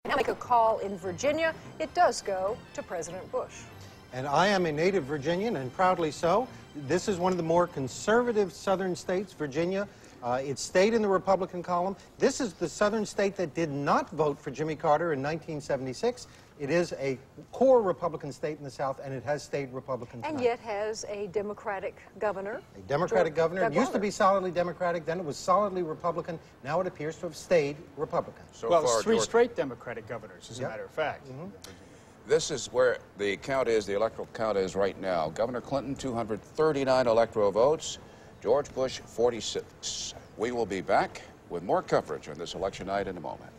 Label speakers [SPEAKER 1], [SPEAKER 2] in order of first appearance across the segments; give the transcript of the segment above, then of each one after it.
[SPEAKER 1] Now make a call in Virginia. It does go to President Bush.
[SPEAKER 2] And I am a native Virginian, and proudly so. This is one of the more conservative southern states, Virginia. It stayed in the Republican column. This is the southern state that did not vote for Jimmy Carter in 1976. It is a core Republican state in the South, and it has stayed Republican tonight.
[SPEAKER 1] And yet has a Democratic governor.
[SPEAKER 2] A Democratic governor. It used to be solidly Democratic, then it was solidly Republican. Now it appears to have stayed Republican.
[SPEAKER 3] So well, it's three straight Democratic governors, as a matter of fact.
[SPEAKER 4] This is where the count is, the electoral count is right now. Governor Clinton, 239 electoral votes. George Bush, 46. We will be back with more coverage on this election night in a moment.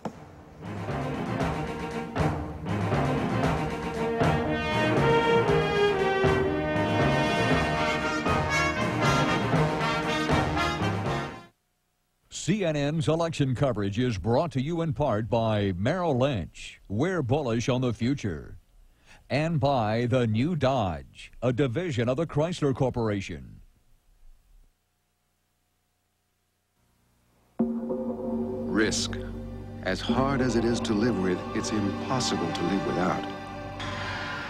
[SPEAKER 5] CNN's election coverage is brought to you in part by Merrill Lynch. We're bullish on the future. And by the new Dodge, a division of the Chrysler Corporation.
[SPEAKER 6] Risk. As hard as it is to live with, it's impossible to live without.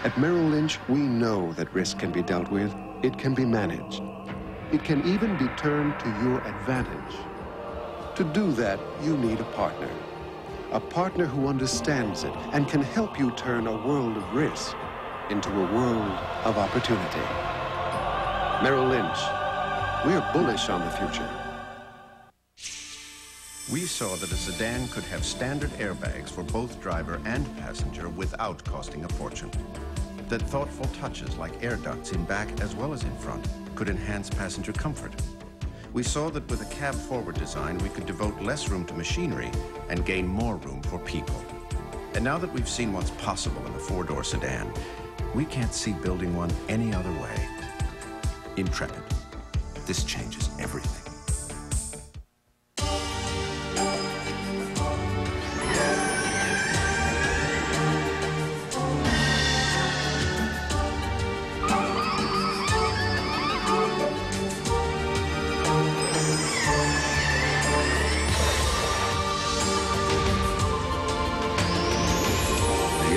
[SPEAKER 6] At Merrill Lynch, we know that risk can be dealt with. It can be managed. It can even be turned to your advantage. To do that, you need a partner. A partner who understands it and can help you turn a world of risk into a world of opportunity. Merrill Lynch, we're bullish on the future.
[SPEAKER 7] We saw that a sedan could have standard airbags for both driver and passenger without costing a fortune. That thoughtful touches like air ducts in back as well as in front could enhance passenger comfort. We saw that with a cab-forward design, we could devote less room to machinery and gain more room for people. And now that we've seen what's possible in a four-door sedan, we can't see building one any other way. Intrepid. This changes everything.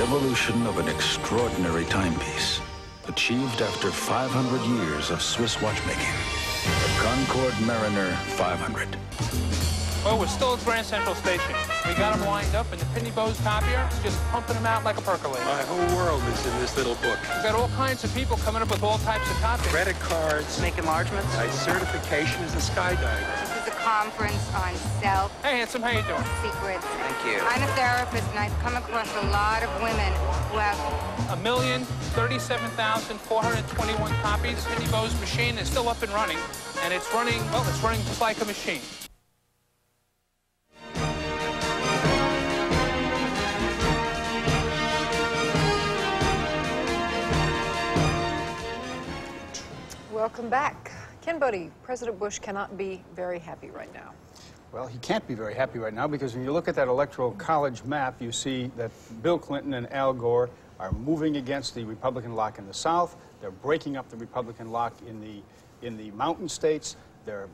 [SPEAKER 8] Evolution of an extraordinary timepiece, achieved after 500 years of Swiss watchmaking. The Concorde Mariner 500.
[SPEAKER 9] Well, we're still at Grand Central Station. We got them lined up, and the Pitney Bowes copier is just pumping them out like a percolator.
[SPEAKER 10] My whole world is in this little book.
[SPEAKER 9] We've got all kinds of people coming up with all types of copies.
[SPEAKER 10] Credit cards.
[SPEAKER 11] Make enlargements.
[SPEAKER 10] My certification as a skydiver.
[SPEAKER 12] This is a conference on self.
[SPEAKER 9] Hey, handsome, how you doing?
[SPEAKER 12] Secrets.
[SPEAKER 11] Thank you.
[SPEAKER 12] I'm a therapist, and I've come across a lot of women who have
[SPEAKER 9] 1,037,421 copies. Pitney Bowes machine is still up and running, and it's running, well, it's running just like a machine.
[SPEAKER 1] Welcome back. Ken Boddy, President Bush cannot be very happy right now.
[SPEAKER 3] Well, he can't be very happy right now because when you look at that electoral college map, you see that Bill Clinton and Al Gore are moving against the Republican bloc in the South. They're breaking up the Republican bloc in the mountain states. They're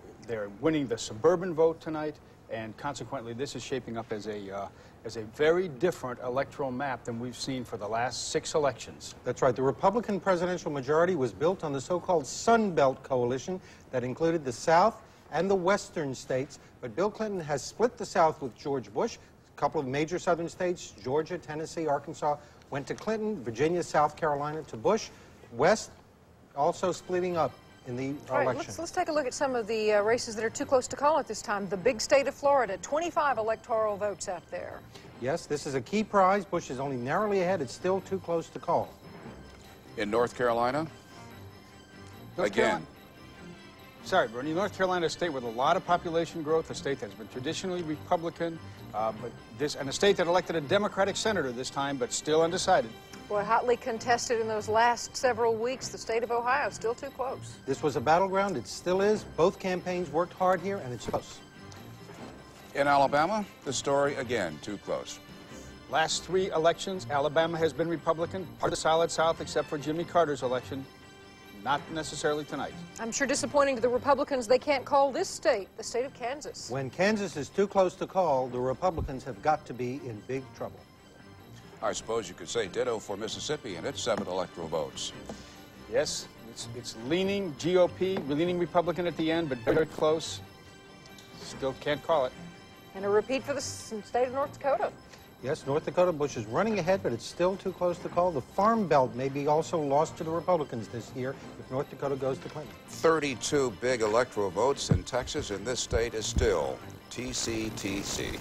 [SPEAKER 3] winning the suburban vote tonight, and consequently, this is shaping up as a very different electoral map than we've seen for the last 6 elections.
[SPEAKER 2] That's right. The Republican presidential majority was built on the so-called Sun Belt coalition that included the South and the western states. But Bill Clinton has split the South with George Bush. A couple of major southern states, Georgia, Tennessee, Arkansas, went to Clinton. Virginia, South Carolina to Bush. West also splitting up in the election.
[SPEAKER 1] Let's take a look at some of the races that are too close to call at this time. The big state of Florida, 25 electoral votes out there.
[SPEAKER 2] Yes, this is a key prize. Bush is only narrowly ahead. It's still too close to call.
[SPEAKER 4] In North Carolina,
[SPEAKER 3] Sorry, Bernie. North Carolina is a state with a lot of population growth, a state that's been traditionally Republican, and a state that elected a Democratic senator this time, but still undecided.
[SPEAKER 1] Boy, hotly contested in those last several weeks. The state of Ohio still too close.
[SPEAKER 2] This was a battleground. It still is. Both campaigns worked hard here, and it's close.
[SPEAKER 4] In Alabama, the story, again, too close.
[SPEAKER 3] Last 3 elections, Alabama has been Republican, part of the solid South, except for Jimmy Carter's election. Not necessarily tonight.
[SPEAKER 1] I'm sure disappointing to the Republicans they can't call this state, the state of Kansas.
[SPEAKER 2] When Kansas is too close to call, the Republicans have got to be in big trouble.
[SPEAKER 4] I suppose you could say ditto for Mississippi and its 7 electoral votes.
[SPEAKER 3] Yes, it's leaning GOP, leaning Republican at the end, but very close. Still can't call it.
[SPEAKER 1] And a repeat for the state of North Dakota.
[SPEAKER 2] Yes, North Dakota, Bush is running ahead, but it's still too close to call. The Farm Belt may be also lost to the Republicans this year if North Dakota goes to Clinton.
[SPEAKER 4] 32 big electoral votes in Texas, and this state is still TCTC.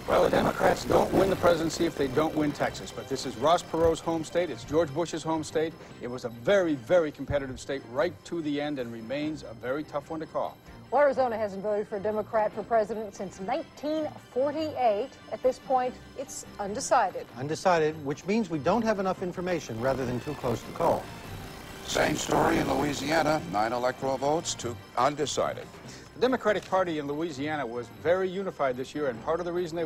[SPEAKER 3] Well, the Democrats don't win the presidency if they don't win Texas, but this is Ross Perot's home state. It's George Bush's home state. It was a very, very competitive state right to the end and remains a very tough one to call.
[SPEAKER 1] Well, Arizona hasn't voted for a Democrat for president since 1948. At this point, it's undecided.
[SPEAKER 2] Undecided, which means we don't have enough information rather than too close to call.
[SPEAKER 4] Same story in Louisiana, 9 electoral votes to undecided.
[SPEAKER 3] The Democratic Party in Louisiana was very unified this year, and part of the reason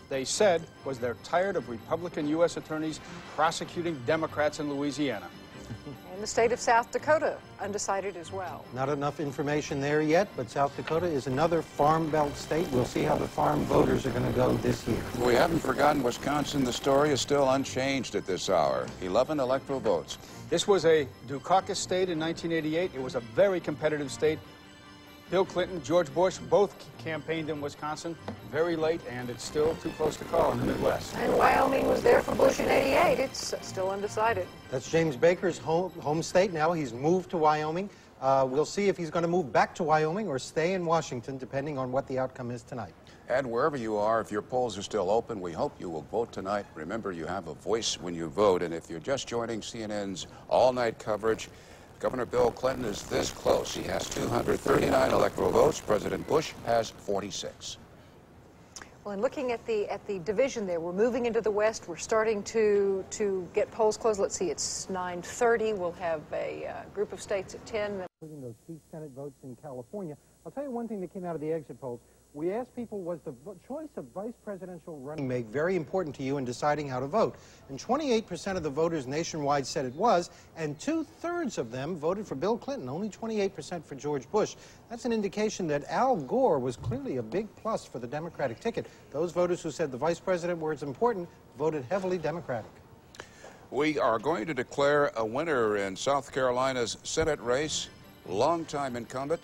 [SPEAKER 3] they said, was they're tired of Republican U.S. attorneys prosecuting Democrats in Louisiana.
[SPEAKER 1] And the state of South Dakota, undecided as well.
[SPEAKER 2] Not enough information there yet, but South Dakota is another Farm Belt state. We'll see how the farm voters are going to go this year.
[SPEAKER 4] We haven't forgotten Wisconsin. The story is still unchanged at this hour. 11 electoral votes.
[SPEAKER 3] This was a Dukakis state in 1988. It was a very competitive state. Bill Clinton, George Bush, both campaigned in Wisconsin very late, and it's still too close to call in the Midwest.
[SPEAKER 1] And Wyoming was there for Bush in '88. It's still undecided.
[SPEAKER 2] That's James Baker's home state now. He's moved to Wyoming. We'll see if he's going to move back to Wyoming or stay in Washington, depending on what the outcome is tonight.
[SPEAKER 4] And wherever you are, if your polls are still open, we hope you will vote tonight. Remember, you have a voice when you vote, and if you're just joining CNN's all-night coverage, Governor Bill Clinton is this close. He has 239 electoral votes. President Bush has 46.
[SPEAKER 1] Well, and looking at the division there, we're moving into the West. We're starting to get polls closed. Let's see, it's 9:30. We'll have a group of states at 10.
[SPEAKER 2] Including those key Senate votes in California. I'll tell you one thing that came out of the exit polls. We asked people, was the choice of vice presidential running mate very important to you in deciding how to vote? And 28% of the voters nationwide said it was, and 2/3 of them voted for Bill Clinton, only 28% for George Bush. That's an indication that Al Gore was clearly a big plus for the Democratic ticket. Those voters who said the vice president was important voted heavily Democratic.
[SPEAKER 4] We are going to declare a winner in South Carolina's Senate race. Longtime incumbent